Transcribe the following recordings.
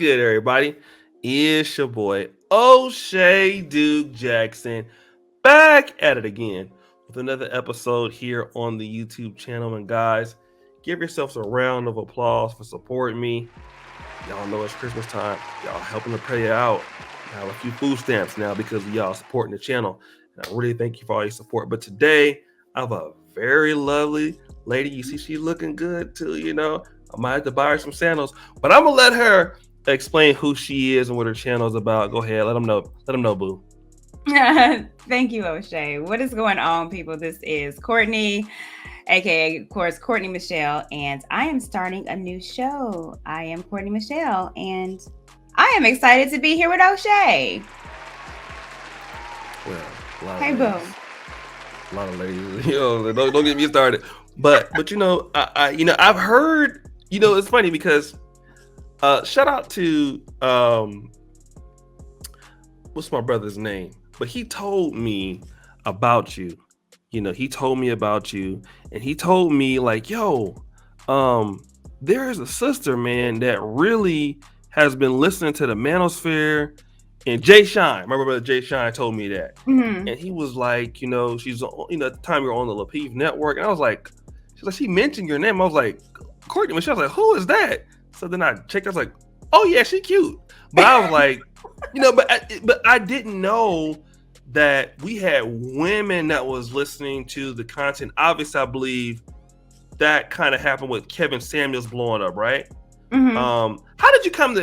good, everybody? It's your boy O'Shea Duke Jackson back at it again with another episode here on the YouTube channel. And guys, give yourselves a round of applause for supporting me. Y'all know it's Christmas time. Y'all helping to pay out. I have a few food stamps now because of y'all supporting the channel. And I really thank you for all your support. But today, I have a very lovely lady. You see, she's looking good too, I might have to buy her some sandals, but I'm gonna let her explain who she is and what her channel is about. Go ahead, let them know. Let them know, boo. Thank you, O'Shea. What is going on, people? This is Courtney, aka, of course, Courtney Michelle, and I am starting a new show. I am Courtney Michelle, and I am excited to be here with O'Shea. Well, Hey, boo. A lot of ladies, don't get me started. But I've heard. It's funny because shout out to what's my brother's name? But he told me about you. He told me about you, and he told me like, there is a sister, man, that really has been listening to the Manosphere. And Jay Shine, my brother Jay Shine told me that. Mm-hmm. And he was like, she's, at the time you're on the Lapeef network. And I was like, she mentioned your name. I was like, Courtney Michelle. I was like, who is that? So then I checked. I was like, oh yeah, she cute. But I was like, but I didn't know that we had women that was listening to the content. Obviously, I believe that kind of happened with Kevin Samuels blowing up, right? Mm-hmm. How did you come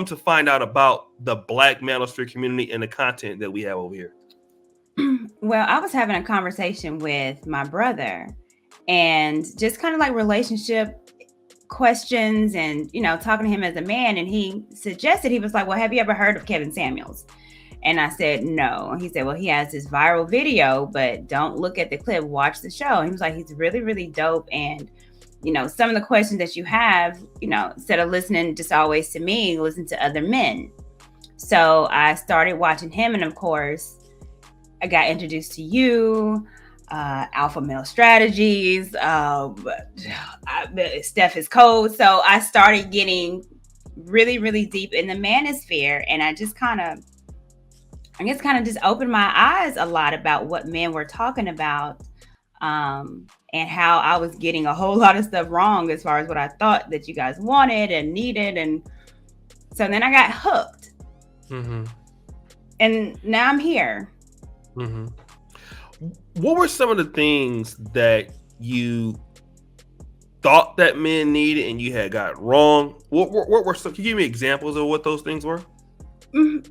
to find out about the Black Manosphere community and the content that we have over here? Well, I was having a conversation with my brother and just kind of like relationship questions and, talking to him as a man. And he suggested, he was like, well, have you ever heard of Kevin Samuels? And I said, no. He said, well, he has this viral video, but don't look at the clip, watch the show. And he was like, he's really, really dope. And some of the questions that you have, instead of listening just always to me, listen to other men. So I started watching him. And of course, I got introduced to you, Alpha Male Strategies, Steph is Cold. So I started getting really, really deep in the manosphere. And I just kind of just opened my eyes a lot about what men were talking about. And how I was getting a whole lot of stuff wrong as far as what I thought that you guys wanted and needed. And so then I got hooked. Mm-hmm. And now I'm here. Mm-hmm. What were some of the things that you thought that men needed and you had got wrong? What were some? Can you give me examples of what those things were?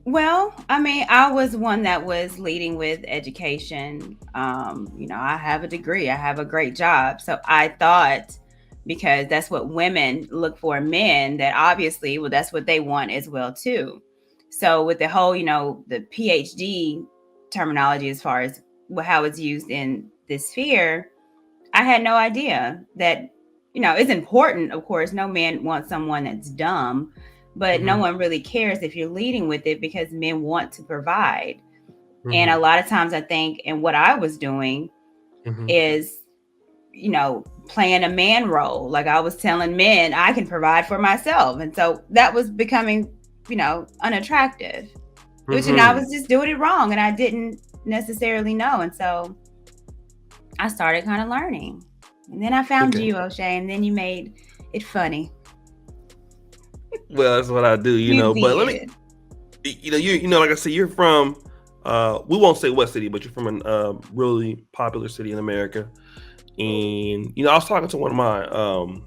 Well, I mean, I was one that was leading with education. I have a degree. I have a great job. So I thought, because that's what women look for in men, that obviously, well, that's what they want as well, too. So with the whole, the PhD terminology as far as how it's used in this sphere, I had no idea that, it's important. Of course, no man wants someone that's dumb. But no one really cares if you're leading with it because men want to provide. And a lot of times I think, and what I was doing is, playing a man role. Like I was telling men I can provide for myself. And so that was becoming, unattractive, which I was just doing it wrong. And I didn't necessarily know. And so I started kind of learning. And then I found you, O'Shea, and then you made it funny. Well, that's what I do, but let me, like I said, you're from, we won't say what city, but you're from a really popular city in America. And, I was talking to one of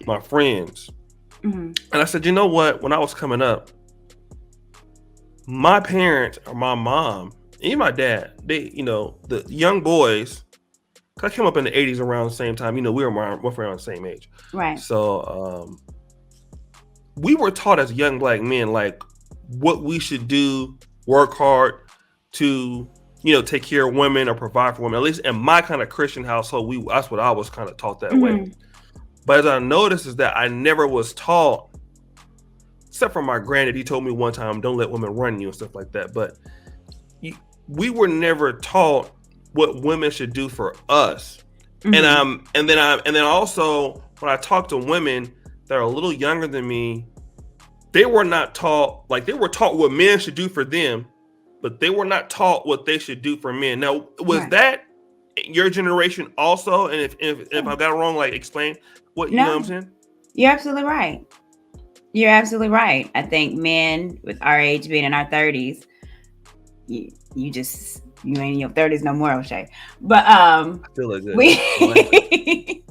my friends and I said, you know what, when I was coming up, my parents or my mom, and my dad, they, the young boys, cause I came up in the 80s around the same time, we were around the same age. Right. So, we were taught as young Black men, like what we should do, work hard to, take care of women or provide for women. At least in my kind of Christian household, that's what I was kind of taught that way. But as I noticed is that I never was taught, except for my granddad, he told me one time, don't let women run you and stuff like that. But we were never taught what women should do for us. And then also when I talk to women, that are a little younger than me, they were not taught, like they were taught what men should do for them, but they were not taught what they should do for men. Now, was Right. that your generation also? And if Yeah. I got it wrong, like explain what you know what I'm No, saying? you're absolutely right. You're absolutely right. I think men with our age, being in our 30s, you just you ain't in your 30s no more, O'Shea. But I feel it good. I like it. we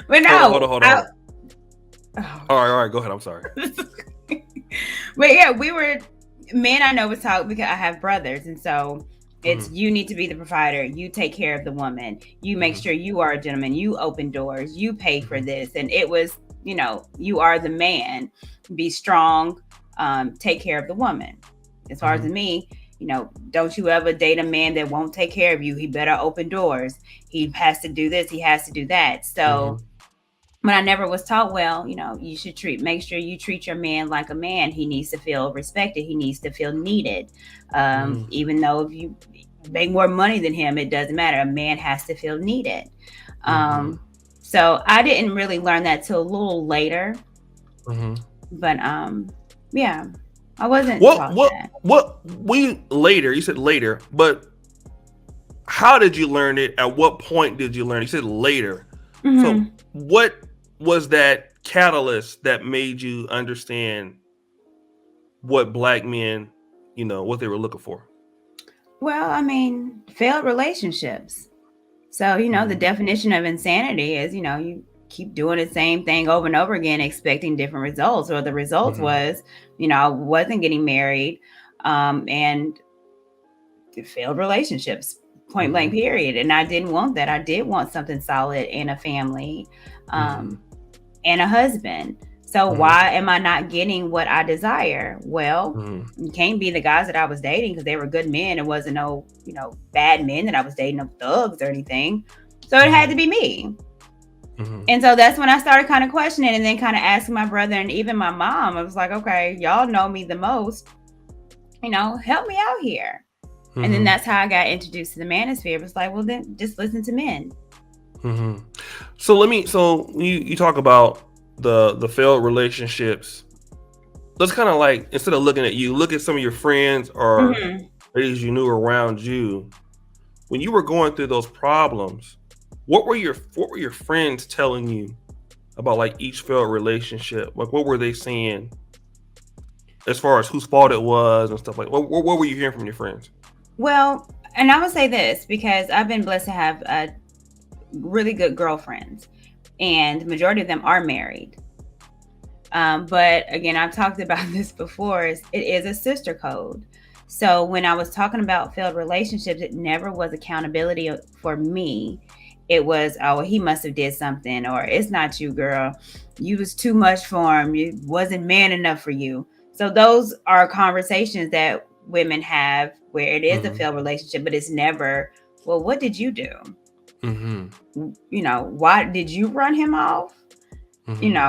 but Hold on, hold no, on, hold on, I hold on. oh. All right, go ahead. I'm sorry. But yeah, we were men. I know was taught because I have brothers, and so it's Mm-hmm, you need to be the provider. You take care of the woman. You make mm-hmm, sure you are a gentleman. You open doors. You pay for mm-hmm, this, and it was you are the man. Be strong. Take care of the woman. As far as mm-hmm, me, don't you ever date a man that won't take care of you. He better open doors. He has to do this. He has to do that. mm-hmm, So but I never was taught, well, you should make sure you treat your man like a man. He needs to feel respected. He needs to feel needed. mm-hmm, Even though if you make more money than him, it doesn't matter. A man has to feel needed. mm-hmm, Um, so I didn't really learn that till a little later. mm-hmm. But yeah, I wasn't What taught what that. what we later? You said later, but how did you learn it? At what point did you learn? You said later. So Hmm. what was that catalyst that made you understand what black men, what they were looking for? Well, I mean, failed relationships. So, the Mm-hmm, definition of insanity is, you keep doing the same thing over and over again, expecting different results. Or the results mm-hmm, was, I wasn't getting married, and failed relationships, point mm-hmm, blank, period. And I didn't want that. I did want something solid and a family, mm-hmm, um, and a husband. So mm-hmm, why am I not getting what I desire? Well, mm-hmm, it can't be the guys that I was dating because they were good men. It wasn't no, bad men that I was dating, no thugs or anything. So it had to be me. mm-hmm, And so that's when I started kind of questioning and then kind of asking my brother and even my mom. I was like, okay, y'all know me the most. Help me out here. And then mm-hmm, that's how I got introduced to the Manosphere. It was like, well, then just listen to men. mm-hmm. So you talk about the failed relationships. Let's kind of like, instead of looking at you, look at some of your friends or Mm-hmm. ladies you knew around you when you were going through those problems. What were your friends telling you about like each failed relationship? Like what were they saying as far as whose fault it was and stuff like what were you hearing from your friends? Well, and I would say this because I've been blessed to have really good girlfriends, and majority of them are married. But again, I've talked about this before. It is a sister code. So when I was talking about failed relationships, it never was accountability for me. It was, oh, he must have did something, or it's not you, girl. You was too much for him. You wasn't man enough for you. So those are conversations that women have where it is a Mm-hmm. failed relationship, but it's never, well, what did you do? Mm-hmm. Why did you run him off? Mm-hmm.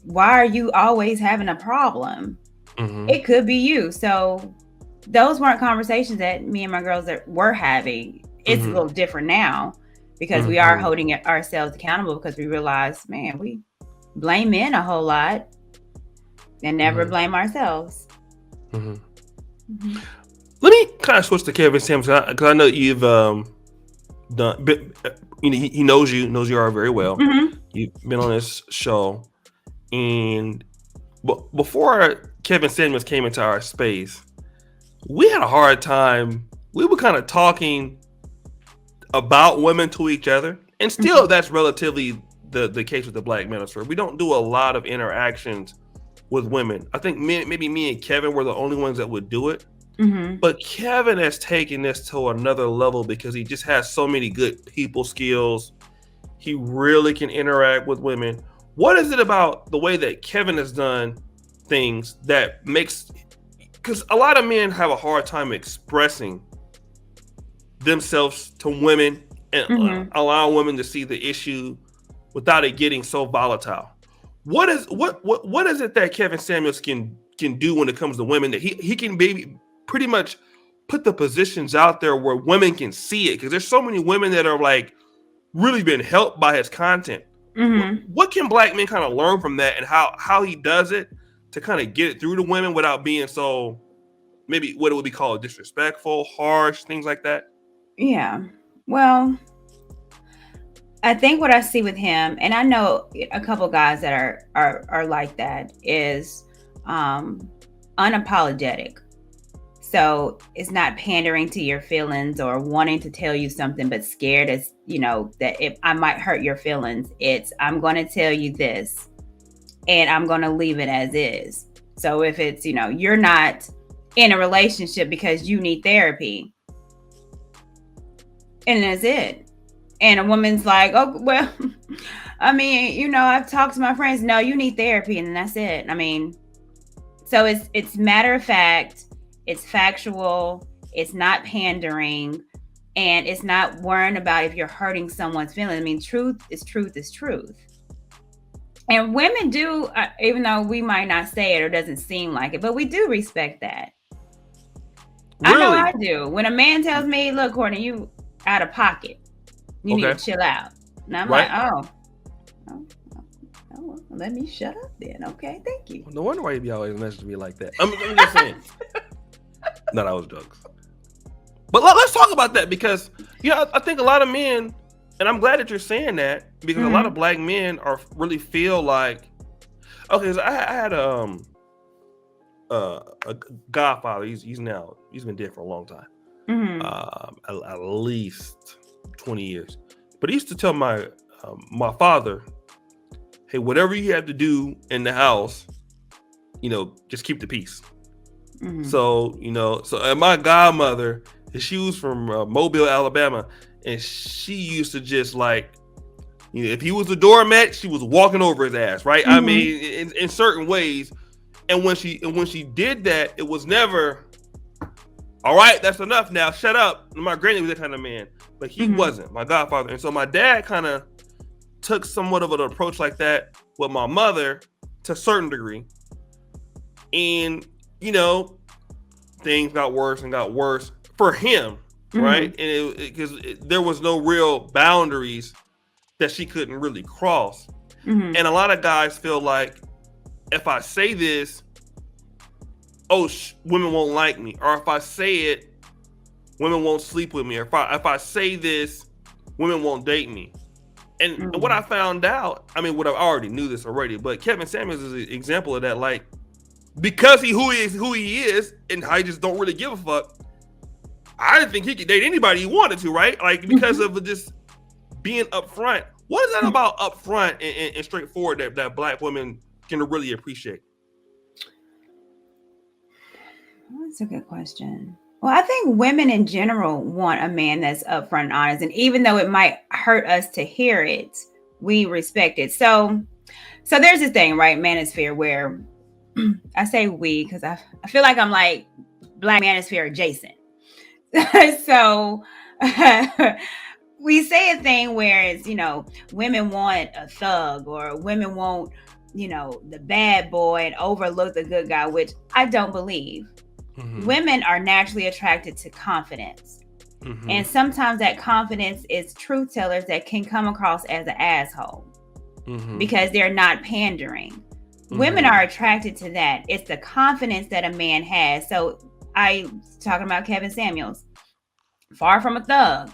Why are you always having a problem? Mm-hmm. It could be you. So those weren't conversations that me and my girls were having. It's a Mm-hmm. little different now because we are Mm-hmm. holding ourselves accountable because we realize, man, we blame men a whole lot and never Mm-hmm. blame ourselves. Mm-hmm. Mm-hmm. Let me kind of switch to Kevin Samuels because I know you've done. He knows you are very well. Mm-hmm. You've been on this show, and before Kevin Samuels came into our space, we had a hard time. We were kind of talking about women to each other, and still Mm-hmm. that's relatively the case with the Black Manosphere. We don't do a lot of interactions with women. I think maybe me and Kevin were the only ones that would do it. Mm-hmm. But Kevin has taken this to another level because he just has so many good people skills. He really can interact with women. What is it about the way that Kevin has done things that makes, because a lot of men have a hard time expressing themselves to women and Mm-hmm. allow women to see the issue without it getting so volatile. What is it that Kevin Samuels can do when it comes to women that he can maybe pretty much put the positions out there where women can see it, because there's so many women that are like really been helped by his content. Mm-hmm. What can black men kind of learn from that, and how he does it to kind of get it through to women without being so, maybe what it would be called, disrespectful, harsh, things like that? Yeah. Well, I think what I see with him, and I know a couple guys that are like that, is um, unapologetic. So it's not pandering to your feelings or wanting to tell you something, but scared as that if I might hurt your feelings. It's I'm going to tell you this, and I'm going to leave it as is. So if it's you're not in a relationship because you need therapy, and that's it. And a woman's like, oh, well, I mean, I've talked to my friends. No, you need therapy, and that's it. I mean, so it's matter of fact, it's factual, it's not pandering, and it's not worrying about if you're hurting someone's feelings. I mean, truth is truth is truth. And women do, even though we might not say it or doesn't seem like it, but we do respect that. I know I Really? do. When a man tells me, look, Courtney, you out of pocket. You need Okay. to chill out. And I'm like, Right. oh, well, let me shut up then. Okay, thank you. No wonder why you be always messaging me like that. I'm just saying. No, that was jokes. But let's talk about that, because I think a lot of men, and I'm glad that you're saying that, because a lot of black men are really feel like, okay, so I had a godfather. He's been dead for a long time, at least 20 years. But he used to tell my father, hey, whatever you have to do in the house, just keep the peace. So and my godmother, she was from Mobile, Alabama, and she used to just like, if he was a doormat, she was walking over his ass, right? I mean, in certain ways. And when she did that, it was never, all right, that's enough now, shut up. My granny was that kind of man, but he wasn't, my godfather. And so my dad kind of took somewhat of an approach like that with my mother to a certain degree. And things got worse and got worse for him, right? And because there was no real boundaries that she couldn't really cross. And a lot of guys feel like, if I say this, women won't like me, or if I say it, women won't sleep with me, or if I say this, women won't date me. And what I found out, I mean, what I already knew this already, but Kevin Samuels is an example of that. Like, because who he is, and I just don't really give a fuck. I didn't think he could date anybody he wanted to, right? Like, because of just being upfront. What is that about upfront and straightforward that black women can really appreciate? That's a good question. Well, I think women in general want a man that's upfront and honest. And even though it might hurt us to hear it, we respect it. So there's this thing, right? Manosphere, where I say we because I feel like I'm like Black Manosphere adjacent. So we say a thing where it's, women want a thug, or women want, the bad boy and overlook the good guy, which I don't believe. Women are naturally attracted to confidence. And sometimes that confidence is truth tellers that can come across as an asshole because they're not pandering. Women are attracted to that. It's the confidence that a man has. So I talking about Kevin Samuels, far from a thug,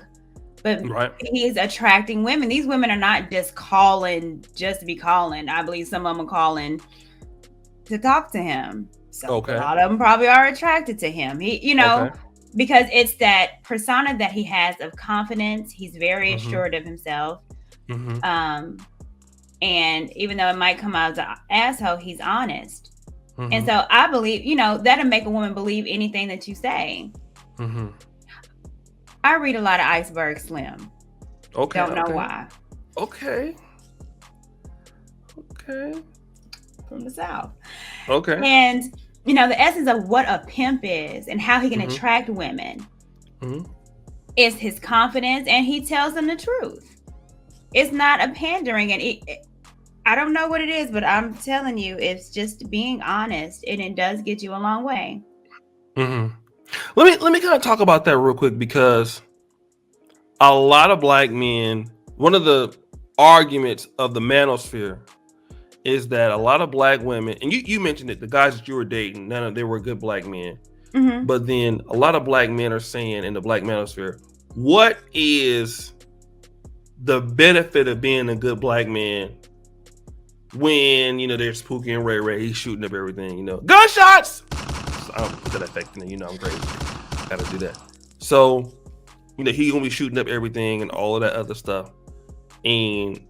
but he's attracting women. These women are not just calling just to be calling. I believe some of them are calling to talk to him. So a lot of them probably are attracted to him. He, because it's that persona that he has of confidence. He's very assured of himself. And even though it might come out as an asshole, he's honest. And so I believe, that'll make a woman believe anything that you say. I read a lot of Iceberg Slim. Don't know why. Okay. From the South. And the essence of what a pimp is and how he can attract women is his confidence, and he tells them the truth. It's not a pandering, and I don't know what it is, but I'm telling you, it's just being honest, and it does get you a long way. Let me kind of talk about that real quick, because a lot of black men, one of the arguments of the manosphere is that a lot of black women, and you mentioned it, the guys that you were dating, none of they were good black men. Mm-hmm. But then a lot of black men are saying in the black manosphere, what is the benefit of being a good black man when, there's Pookie and Ray Ray, he's shooting up everything, gunshots. So I don't put that effect in there, I'm crazy. Gotta do that. So, he gonna be shooting up everything and all of that other stuff. And,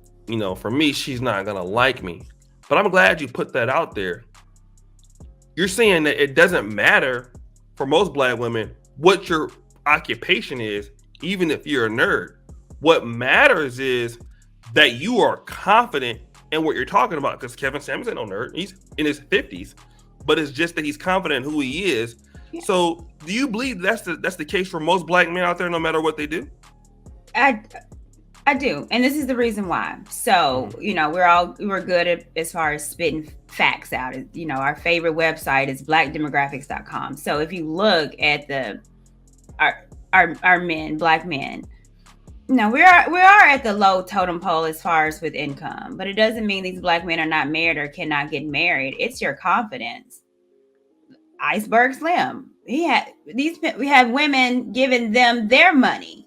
for me, she's not gonna like me. But I'm glad you put that out there. You're saying that it doesn't matter for most black women what your occupation is, even if you're a nerd. What matters is that you are confident in what you're talking about. Because Kevin Samuels ain't no nerd. He's in his 50s. But it's just that he's confident in who he is. Yeah. So do you believe that's the case for most black men out there, no matter what they do? I do. And this is the reason why. So, we're good at, as far as spitting facts out. Our favorite website is blackdemographics.com. So if you look at our men, black men, we are at the low totem pole as far as with income, but it doesn't mean these black men are not married or cannot get married. It's your confidence. Iceberg Slim. We have women giving them their money.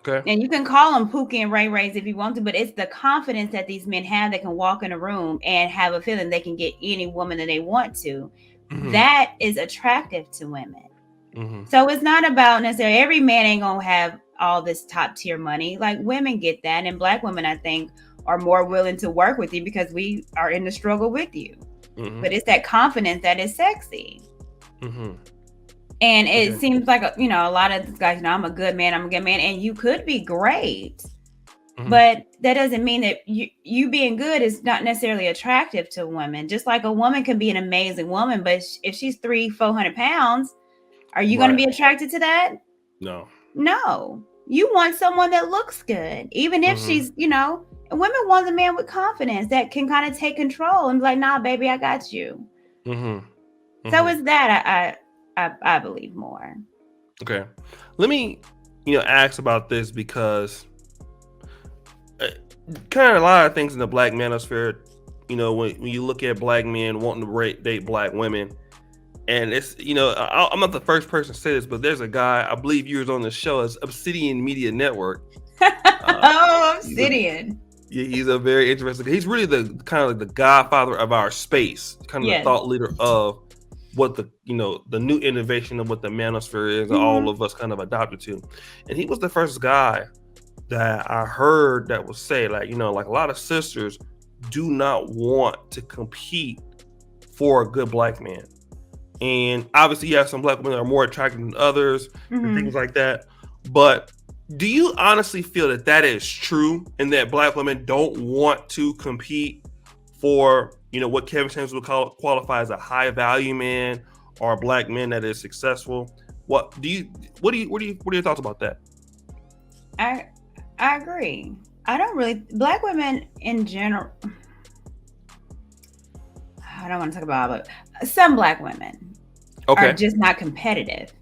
Okay. And you can call them Pookie and Ray Rays if you want to, but it's the confidence that these men have that can walk in a room and have a feeling they can get any woman that they want to. Mm-hmm. That is attractive to women. Mm-hmm. So it's not about necessarily every man ain't gonna have all this top tier money. Like, women get that, and black women, I think, are more willing to work with you because we are in the struggle with you. Mm-hmm. But it's that confidence that is sexy. Mm-hmm. And it seems like, a lot of these guys, I'm a good man, and you could be great. Mm-hmm. But that doesn't mean that you being good is not necessarily attractive to women. Just like a woman can be an amazing woman, but if she's 300-400 pounds, are you going to be attracted to that? No. You want someone that looks good. Even if she's, women want a man with confidence that can kind of take control and be like, nah, baby, I got you. Mm-hmm. Mm-hmm. So it's that I believe more. Okay. Let me, ask about this because kind of a lot of things in the black manosphere, when you look at black men wanting to date black women, and it's, I'm not the first person to say this, but there's a guy, I believe you was on the show, as Obsidian Media Network. Obsidian. He's a very interesting, he's really the kind of like the godfather of our space, kind of the thought leader of what the new innovation of what the manosphere is, and all of us kind of adopted to. And he was the first guy that I heard that would say, like a lot of sisters do not want to compete for a good black man. And obviously you have some black women that are more attractive than others and things like that. But do you honestly feel that is true, and that black women don't want to compete for what Kevin Samuels would qualify as a high value man, or a black man that is successful? What are your thoughts about that? I agree. I don't really, black women in general, I don't want to talk about, but some black women are just not competitive.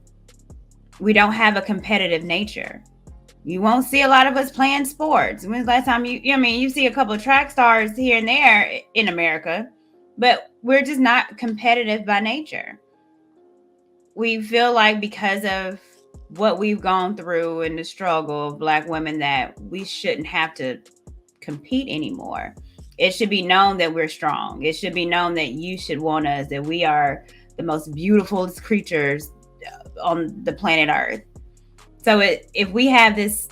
We don't have a competitive nature. You won't see a lot of us playing sports. When's the last time you see a couple of track stars here and there in America, but we're just not competitive by nature. We feel like because of what we've gone through in the struggle of black women that we shouldn't have to compete anymore. It should be known that we're strong. It should be known that you should want us, that we are the most beautiful creatures on the planet Earth. So if we have this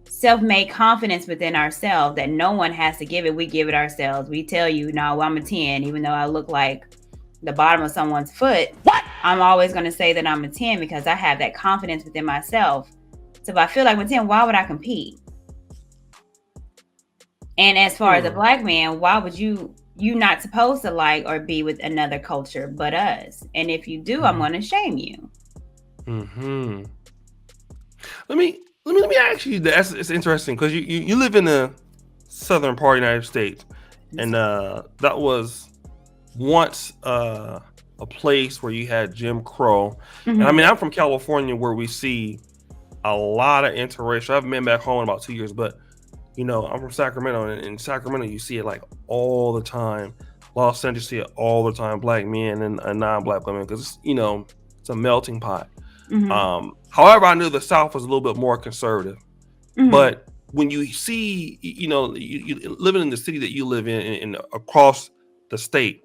self-made confidence within ourselves that no one has to give it, we give it ourselves. We tell you, no, I'm a 10, even though I look like the bottom of someone's foot. What? I'm always going to say that I'm a 10 because I have that confidence within myself. So if I feel like I'm a 10, why would I compete? And as far as a black man, why would you not supposed to like or be with another culture but us? And if you do, I'm going to shame you. Mm-hmm. Let me ask you that. It's interesting because you live in the southern part of the United States, and that was once a place where you had Jim Crow. And I mean, I'm from California, where we see a lot of interracial. I haven't been back home in about 2 years, but I'm from Sacramento, and in Sacramento, you see it like all the time. Los Angeles, you see it all the time. Black men and non-black women, because it's a melting pot. Mm-hmm. However, I knew the South was a little bit more conservative. Mm-hmm. But when you see, you living in the city that you live in, and across the state,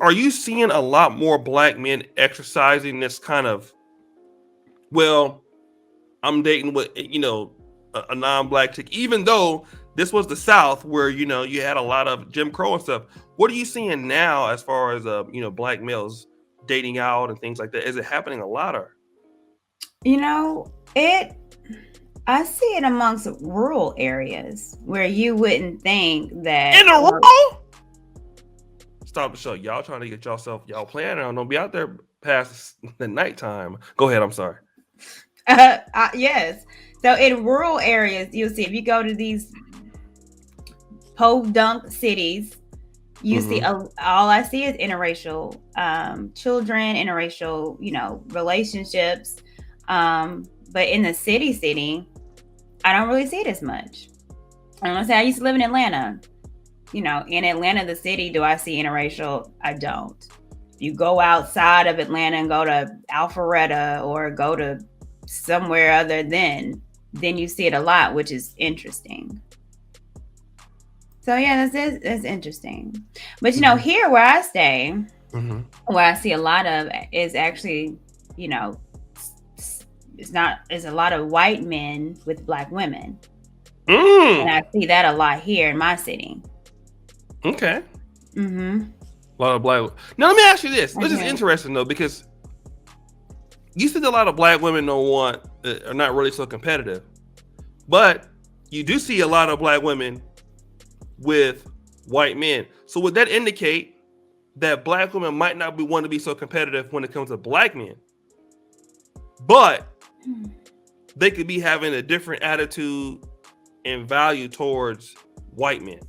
are you seeing a lot more black men exercising this kind of, well, I'm dating with a non-black chick, even though this was the South where you had a lot of Jim Crow and stuff. What are you seeing now as far as black males dating out and things like that? Is it happening a lot, or It I see it amongst rural areas where you wouldn't think that. in a row? Stop the show. Y'all trying to get y'all planning on. Don't be out there past the nighttime. Go ahead. I'm sorry. Yes. So in rural areas, you'll see if you go to these podunk cities, you see Mm-hmm. all I see is interracial children, interracial, relationships. But in the city, I don't really see it as much. I'm gonna say I used to live in Atlanta. In Atlanta, the city, do I see interracial? I don't. If you go outside of Atlanta and go to Alpharetta or go to somewhere other then you see it a lot, which is interesting. So yeah, that's interesting. But Mm-hmm. here where I stay, Mm-hmm. what I see a lot of is actually, you know, it's a lot of white men with black women. And Mm. I see that a lot here in my city. Okay. Mm-hmm. A lot of black. Now let me ask you this. This is Okay. interesting though, because you said a lot of black women don't want are not really so competitive, but you do see a lot of black women with white men. So would that indicate that black women might not be want to be so competitive when it comes to black men, but they could be having a different attitude and value towards white men?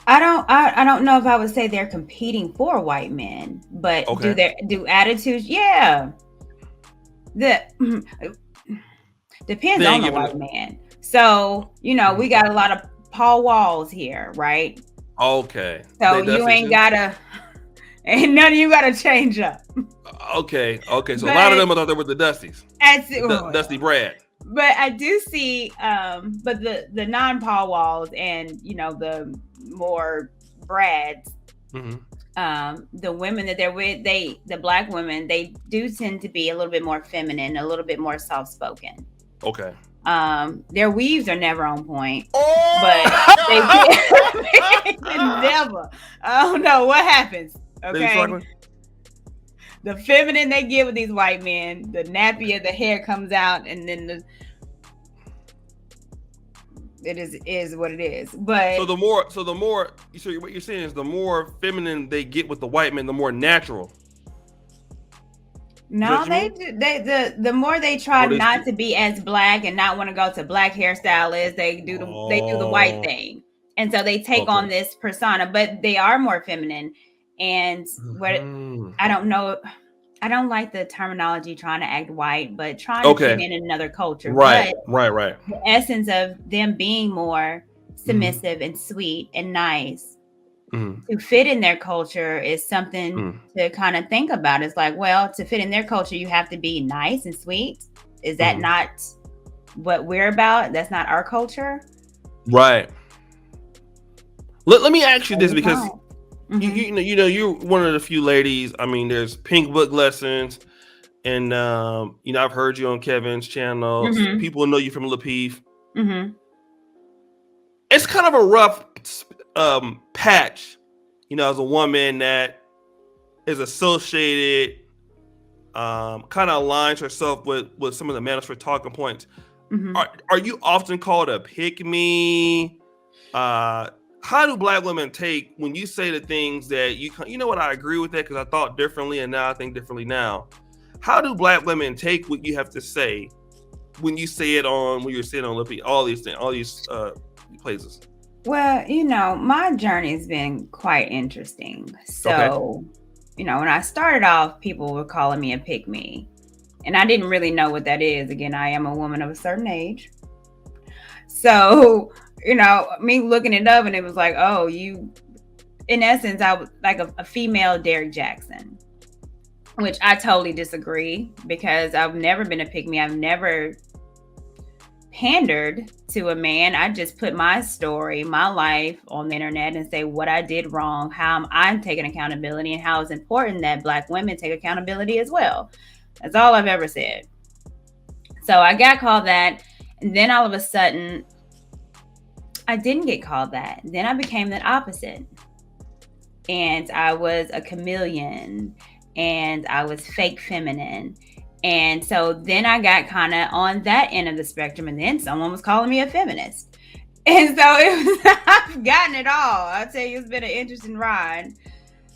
I don't know if I would say they're competing for white men, but Okay. do attitudes? Yeah. The depends They on ain't the giving white it. man. So, we got a lot of Paul Walls here, right? Okay. So They you dusty ain't too. gotta ain't none of you gotta change up. Okay. Okay. So a lot of But them I thought they were the Dusties, as Dusty Brad. but I do see but the non Paul Walls and the more Brads, Mm-hmm. the women that they're with, the black women, they do tend to be a little bit more feminine, a little bit more soft spoken. Okay. Their weaves are never on point, but they Oh! never. I don't know what happens. They be Okay, struggling. the feminine they get with these white men, the nappier the hair comes out, and then it is what it is. So But the more, so what you're saying is the more feminine they get with the white men, the more natural. Is that no, what you they mean? do. The more they try Or they not still? to be as black and not want to go to black hairstylists, they do the white Oh, thing, and so they take okay. on this persona, but they are more feminine. And what Hmm. I don't know, I don't like the terminology trying to act white, but trying to fit Okay. in another culture. Right. But Right. Right. the essence of them being more Mm-hmm. submissive and sweet and nice Mm-hmm. to fit in their culture is something to kind of think about. It's like, well, to fit in their culture, you have to be nice and sweet. Is that Mm-hmm. not what we're about? That's not our culture. Right. Let me ask you So this, you because don't. Mm-hmm. you're one of the few ladies. I mean, there's Pink Book Lessons, and I've heard you on Kevin's channel. Mm-hmm. People know you from Lapeef. Mm-hmm. It's kind of a rough patch, as a woman that is associated, kind of aligns herself with some of the Manosphere talking points. Mm-hmm. Are you often called a pick me? How do black women take when you say the things that you know what, I agree with that because I thought differently and now I think differently now. How do black women take what you have to say when you say it when you're sitting on Lippy, all these things, all these places? Well, my journey has been quite interesting. Okay. So, when I started off, people were calling me a pick me. And I didn't really know what that is. Again, I am a woman of a certain age. So, me looking it up and it was like, oh, in essence, I was like a female Derek Jackson, which I totally disagree because I've never been a pick me. I've never pandered to a man. I just put my story, my life on the internet and say what I did wrong, how I'm taking accountability, and how it's important that Black women take accountability as well. That's all I've ever said. So I got called that. And then all of a sudden, I didn't get called that. Then I became the opposite. And I was a chameleon and I was fake feminine. And so then I got kind of on that end of the spectrum. And then someone was calling me a feminist. And so I've gotten it all. I'll tell you, it's been an interesting ride.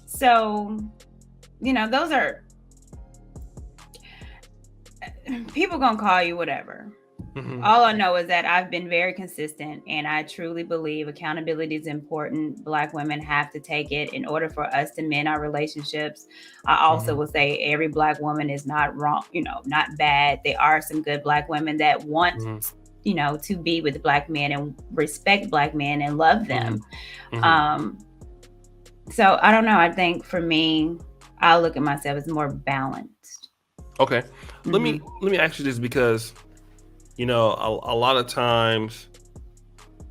So, those are people gonna call you whatever. Mm-hmm. All I know is that I've been very consistent and I truly believe accountability is important. Black women have to take it in order for us to mend our relationships. I also will say every Black woman is not wrong, not bad. There are some good Black women that want, to be with Black men and respect Black men and love them. So I don't know. I think for me, I look at myself as more balanced. Okay. Let me ask you this because a lot of times,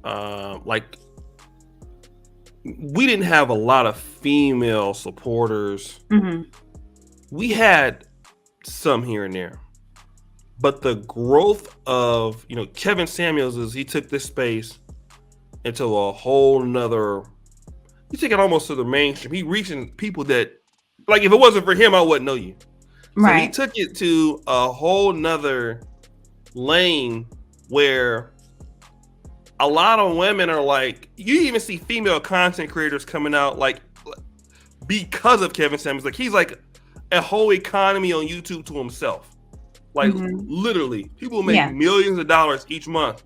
like we didn't have a lot of female supporters. We had some here and there, but the growth of, Kevin Samuels he took this space into a whole nother, he took it almost to the mainstream. He reaching people that, like, if it wasn't for him, I wouldn't know you. So he took it to a whole nother lane where a lot of women are like, you even see female content creators coming out like because of Kevin Samuels. Like, he's like a whole economy on YouTube to himself. Like literally, people make millions of dollars each month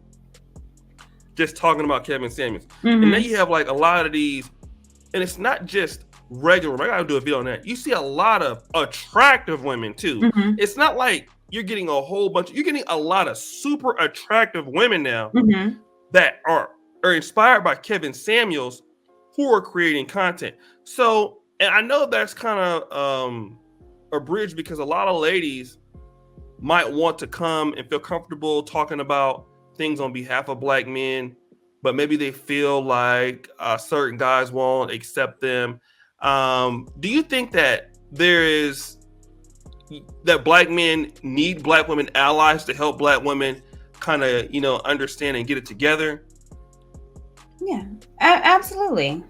just talking about Kevin Samuels. And then you have like a lot of these, and it's not just regular. I gotta do a video on that. You see a lot of attractive women too. It's not like you're getting a whole bunch. You're getting a lot of super attractive women now that are inspired by Kevin Samuels, who are creating content. So, and I know that's kind of a bridge because a lot of ladies might want to come and feel comfortable talking about things on behalf of Black men, but maybe they feel like certain guys won't accept them. Do you think that that Black men need Black women allies to help Black women kind of, understand and get it together? Yeah, absolutely.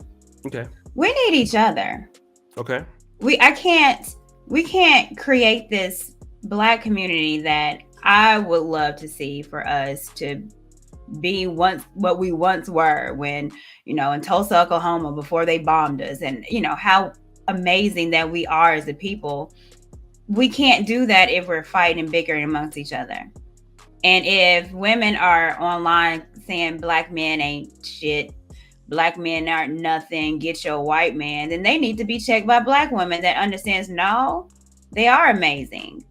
Okay. We need each other. Okay. We can't create this Black community that I would love to see for us to be what we once were when, in Tulsa, Oklahoma, before they bombed us, and how amazing that we are as a people. We can't do that if we're fighting and bickering amongst each other. And if women are online saying Black men ain't shit, Black men aren't nothing, get your white man, then they need to be checked by Black women that understands, no, they are amazing.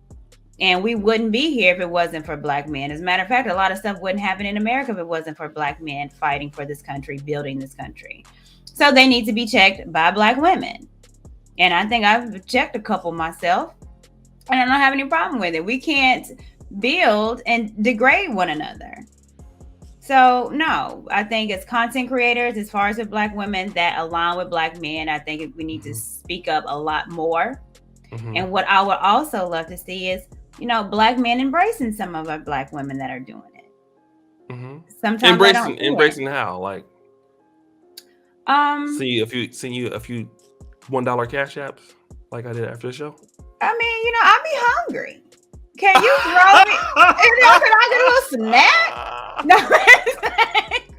And we wouldn't be here if it wasn't for Black men. As a matter of fact, a lot of stuff wouldn't happen in America if it wasn't for Black men fighting for this country, building this country. So they need to be checked by Black women. And I think I've checked a couple myself, and I don't have any problem with it. We can't build and degrade one another. So no, I think as content creators, as far as with Black women that align with Black men, I think we need to speak up a lot more. And what I would also love to see is, Black men embracing some of our Black women that are doing it. Sometimes embracing how, like, send you a few $1 cash apps like I did after the show. I mean, I be hungry. Can you throw me? Can I get a little snack? No,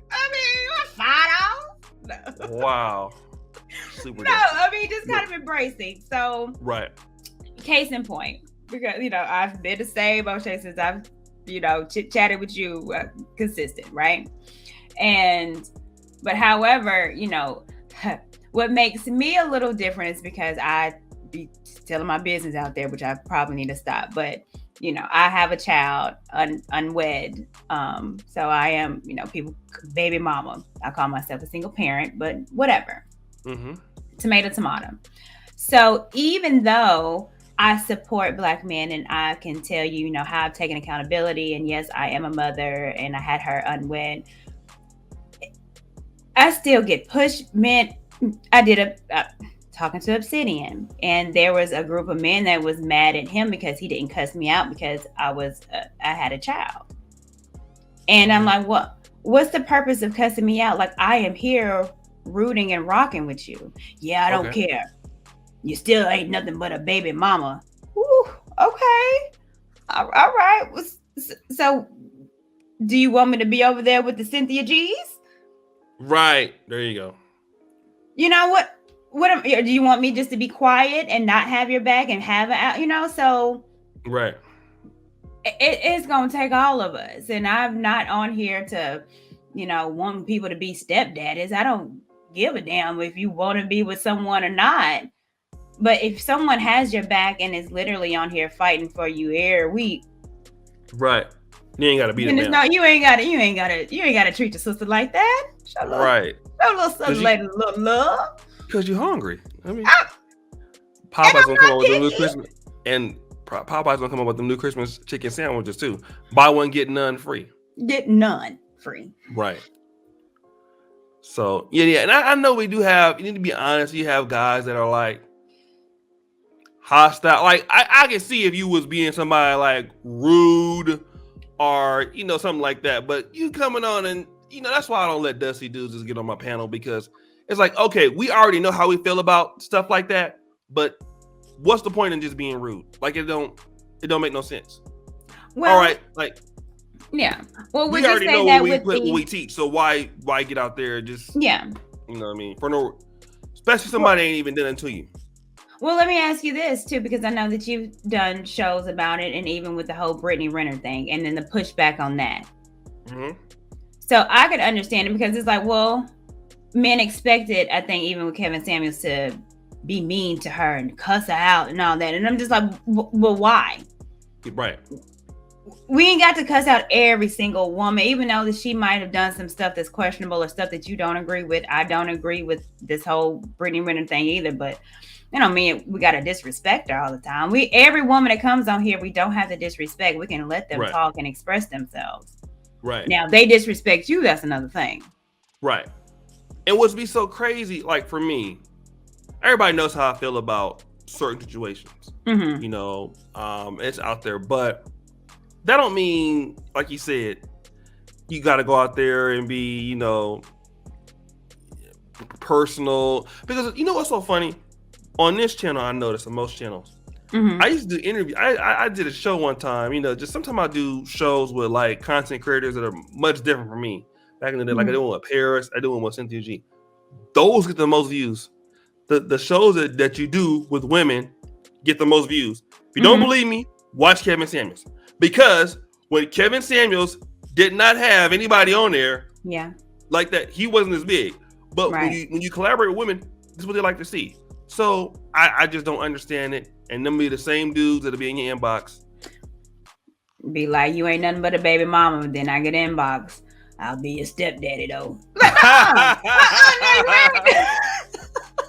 I mean, $5. No. Wow. Super. No, I mean, just kind of embracing. So, right. Case in point, because I've been the same O'Shea since I've chit-chatted with you consistent, right? But however, what makes me a little different is because I be telling my business out there, which I probably need to stop. But I have a child, unwed. So I am, people, baby mama. I call myself a single parent, but whatever. Mm-hmm. Tomato, tomato. So even though I support Black men and I can tell you, how I've taken accountability, and yes, I am a mother and I had her unwed, I still get pushed. Man, I did talking to Obsidian, and there was a group of men that was mad at him because he didn't cuss me out because I had a child. And I'm like, what's the purpose of cussing me out? Like, I am here rooting and rocking with you. Yeah, I don't care. You still ain't nothing but a baby mama. Ooh, okay. All right. So, do you want me to be over there with the Cynthia G's? Right. There you go. You know what? Do you want me just to be quiet and not have your back and have it? So right. It's gonna take all of us, and I'm not on here to, want people to be stepdaddies. I don't give a damn if you want to be with someone or not. But if someone has your back and is literally on here fighting for you every week, right, you ain't gotta beat them down. No, you ain't gotta treat your sister like that. Show a little, right. Show a little something, lady, a little love. Because you're hungry. I mean, Popeye's gonna come up with the new Christmas, and Popeye's gonna come up with the new Christmas chicken sandwiches too. Buy one, get none free. Get none free. Right. So yeah, and I know we do have. You need to be honest. You have guys that are like hostile. Like I can see if you was being somebody like rude or something like that. But you coming on and that's why I don't let dusty dudes just get on my panel, because it's like, okay, we already know how we feel about stuff like that, but what's the point in just being rude? Like it don't make no sense. Well, all right, like yeah. Well, we already know what we teach, so why get out there and just you know what I mean, for no, especially somebody ain't even done it to you. Well, let me ask you this too, because I know that you've done shows about it, and even with the whole Brittany Renner thing, and then the pushback on that. Mm-hmm. So I could understand it, because it's like, well, men expected, I think, even with Kevin Samuels, to be mean to her and cuss her out and all that, and I'm just like, well, why? Right. We ain't got to cuss out every single woman, even though that she might have done some stuff that's questionable or stuff that you don't agree with. I don't agree with this whole Brittany Renner thing either, but we got to disrespect her all the time. Every woman that comes on here, we don't have to disrespect. We can let them talk and express themselves. Right. Now, they disrespect you, that's another thing. Right. And what's be so crazy, like for me, everybody knows how I feel about certain situations. Mm-hmm. It's out there, but that don't mean, like you said, you got to go out there and be, personal. Because what's so funny? On this channel, I noticed, on most channels, mm-hmm. I used to do interviews. I did a show one time, just sometimes I do shows with like content creators that are much different from me. Back in the day, mm-hmm. like I did one with Paris, I did one with Cynthia G. Those get the most views. The shows that you do with women get the most views. If you mm-hmm. don't believe me, watch Kevin Samuels. Because when Kevin Samuels did not have anybody on there, like that, he wasn't as big. But when you collaborate with women, this is what they like to see. So I just don't understand it. And them be the same dudes that'll be in your inbox. Be like, you ain't nothing but a baby mama. Then I get inbox, I'll be your stepdaddy though.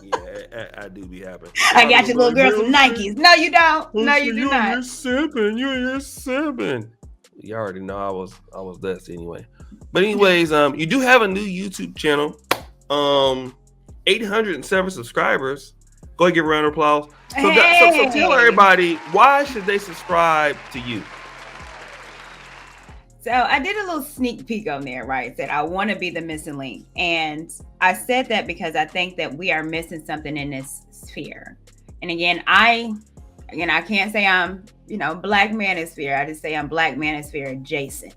Yeah, I do be happy. I got your little girl some Nikes. No, you don't. No, you do not. You're simping. You're simping. You already know I was dusty anyway. But anyways, you do have a new YouTube channel. 807 subscribers. Go ahead, give a round of applause. So tell everybody, why should they subscribe to you? So I did a little sneak peek on there, right? Said I want to be the missing link. And I said that because I think that we are missing something in this sphere. And again, I can't say I'm, Black Manosphere. I just say I'm Black Manosphere adjacent,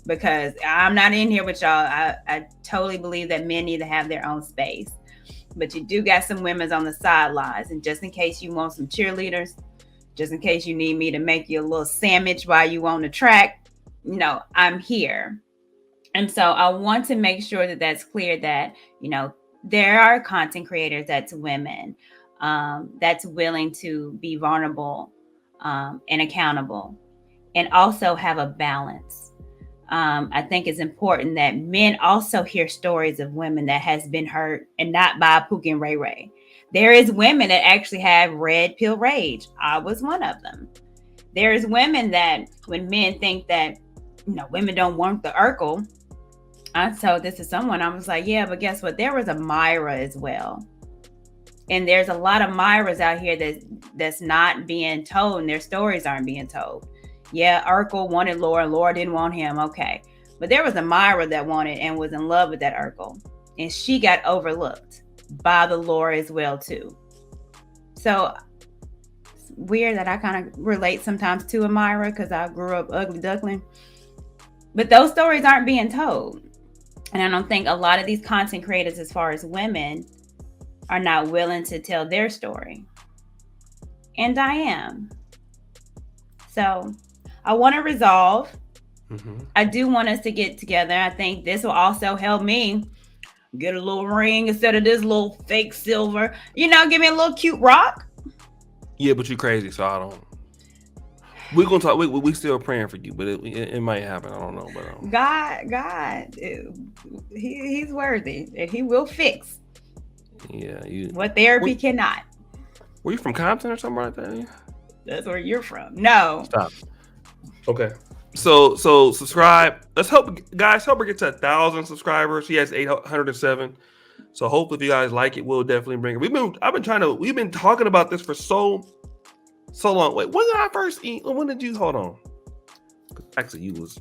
because I'm not in here with y'all. I totally believe that men need to have their own space. But you do got some women's on the sidelines. And just in case you want some cheerleaders, just in case you need me to make you a little sandwich while you on the track, I'm here. And so I want to make sure that that's clear, that, there are content creators that's women, that's willing to be vulnerable and accountable. and also have a balance. I think it's important that men also hear stories of women that has been hurt, and not by Pookie and Ray Ray. There is women that actually have red pill rage. I was one of them. There's women that when men think that, women don't want the Urkel, I told this to someone, I was like, yeah, but guess what? There was a Myra as well. And there's a lot of Myras out here that's not being told, and their stories aren't being told. Yeah, Urkel wanted Laura. Laura didn't want him. Okay. But there was a Myra that wanted and was in love with that Urkel. And she got overlooked by the Laura as well, too. So it's weird that I kind of relate sometimes to a Myra because I grew up ugly duckling. But those stories aren't being told. And I don't think a lot of these content creators, as far as women, are not willing to tell their story. And I am. So I want to resolve. Mm-hmm. I do want us to get together. I think this will also help me get a little ring instead of this little fake silver. Give me a little cute rock. Yeah, but you're crazy, so I don't. We're gonna talk. We still praying for you, but it might happen. I don't know, but God, he's worthy, and he will fix. Yeah, what therapy cannot. Were you from Compton or something like that? That's where you're from. No. Stop. Okay. So subscribe. Let's help her get to 1,000 subscribers. She has 807. So hopefully, if you guys like it, we'll definitely bring her. We've been talking about this for so long. Wait, when did I first eat? When did you hold on? Actually, you was.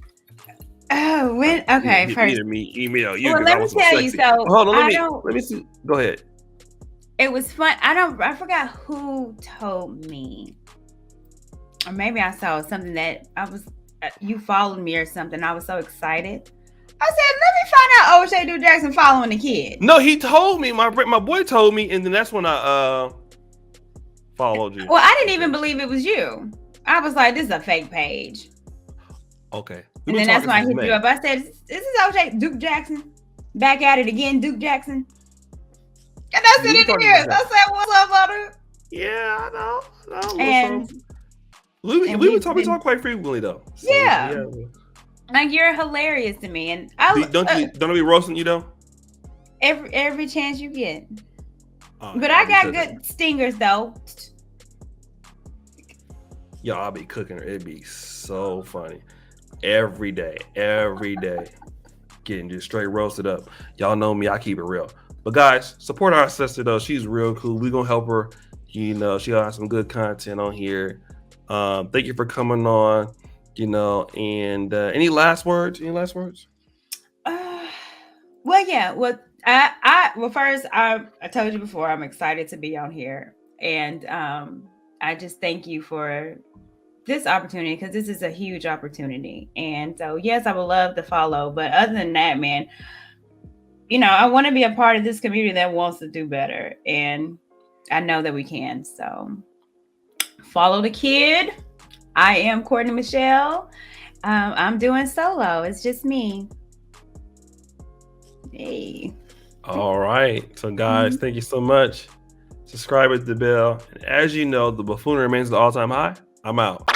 Oh, when? Okay, first. Either me, email you. Well, let me tell you. So hold on. Let me see. Go ahead. It was fun. I forgot who told me, or maybe I saw something that you followed me or something. I was so excited. I said, let me find out O'Shea Duke Jackson following the kid. No, he told me. My boy told me, and then that's when I followed you. Well, I didn't even believe it was you. I was like, this is a fake page. Okay. And then that's why I hit you up. I said, this is O'Shea Duke Jackson. Back at it again, Duke Jackson. And I said, I said, what's up, brother? Yeah, I know. And we talk quite frequently, though. So, yeah. Like, you're hilarious to me. And don't be roasting you, though? Every chance you get. But I got good stingers, though. Yo, I'll be cooking her. It'd be so funny. Every day. Getting just straight roasted up. Y'all know me. I keep it real. But guys, support our sister, though. She's real cool. We're going to help her. She got some good content on here. Thank you for coming on. And any last words? Well, yeah. Well, first, I told you before, I'm excited to be on here. And I just thank you for this opportunity, because this is a huge opportunity. And so, yes, I would love to follow. But other than that, man, I want to be a part of this community that wants to do better. And I know that we can. So follow the kid. I am Courtney Michelle. I'm doing solo. It's just me. Hey. All right. So, guys, thank you so much. Subscribe with the bell. And as you know, the buffoonery remains the all-time high. I'm out.